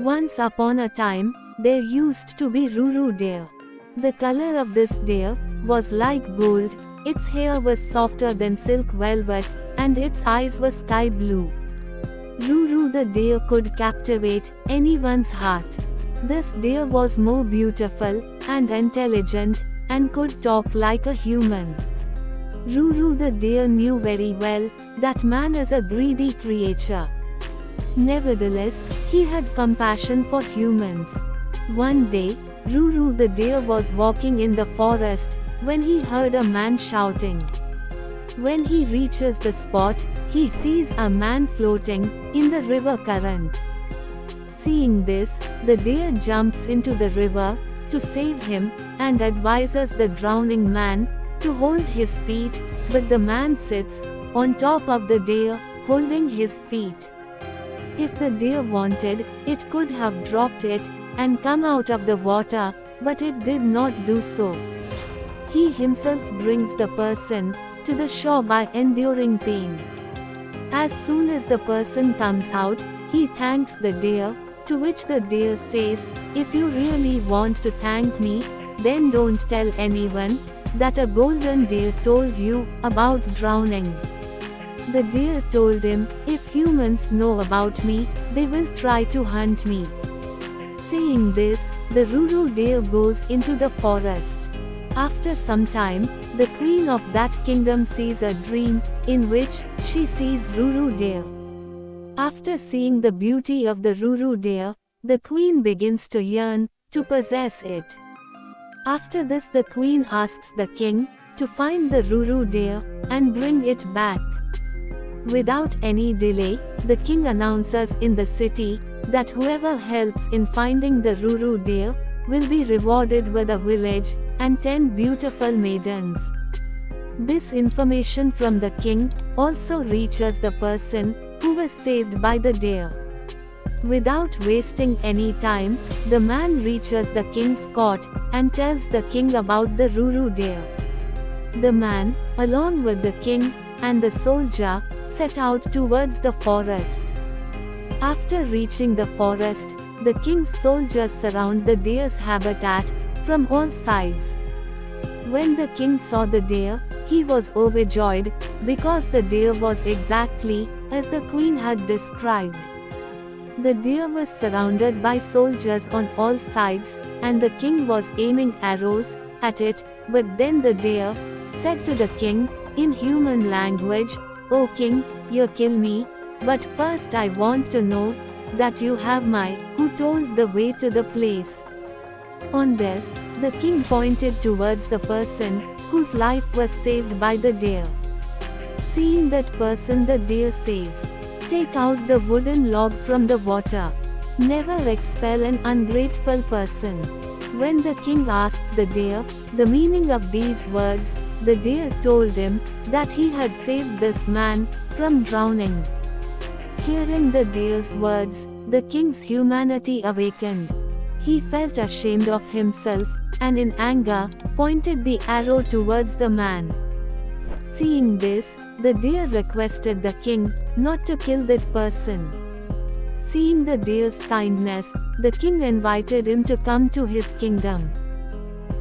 Once upon a time, there used to be Ruru deer. The color of this deer was like gold, its hair was softer than silk velvet, and its eyes were sky blue. Ruru the deer could captivate anyone's heart. This deer was more beautiful and intelligent, and could talk like a human. Ruru the deer knew very well that man is a greedy creature. Nevertheless, he had compassion for humans. One day, Ruru the deer was walking in the forest when he heard a man shouting. When he reaches the spot, he sees a man floating in the river current. Seeing this, the deer jumps into the river to save him and advises the drowning man to hold his feet, but the man sits on top of the deer, holding his feet. If the deer wanted, it could have dropped it and come out of the water, but it did not do so. He himself brings the person to the shore by enduring pain. As soon as the person comes out, he thanks the deer, to which the deer says, "If you really want to thank me, then don't tell anyone that a golden deer told you about drowning." The deer told him, "If humans know about me, they will try to hunt me." Saying this, the Ruru deer goes into the forest. After some time, the queen of that kingdom sees a dream, in which she sees Ruru deer. After seeing the beauty of the Ruru deer, the queen begins to yearn to possess it. After this, the queen asks the king to find the Ruru deer and bring it back. Without any delay, the king announces in the city that whoever helps in finding the Ruru deer will be rewarded with a village and 10 beautiful maidens. This information from the king also reaches the person who was saved by the deer. Without wasting any time, the man reaches the king's court and tells the king about the Ruru deer. The man, along with the king and the soldier, set out towards the forest. After reaching the forest, the king's soldiers surround the deer's habitat from all sides. When the king saw the deer, he was overjoyed, because the deer was exactly as the queen had described. The deer was surrounded by soldiers on all sides, and the king was aiming arrows at it, but then the deer said to the king, in human language, "O king, you kill me, but first I want to know that you have my who told the way to the place." On this, the king pointed towards the person whose life was saved by the deer. Seeing that person, the deer says, "Take out the wooden log from the water. Never expel an ungrateful person." When the king asked the deer the meaning of these words, the deer told him that he had saved this man from drowning. Hearing the deer's words, the king's humanity awakened. He felt ashamed of himself, and in anger, pointed the arrow towards the man. Seeing this, the deer requested the king not to kill that person. Seeing the deer's kindness, the king invited him to come to his kingdom.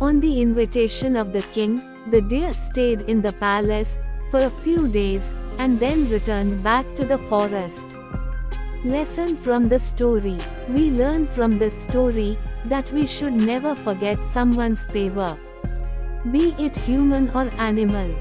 On the invitation of the king, the deer stayed in the palace for a few days, and then returned back to the forest. Lesson from the story. We learn from this story that we should never forget someone's favor, be it human or animal.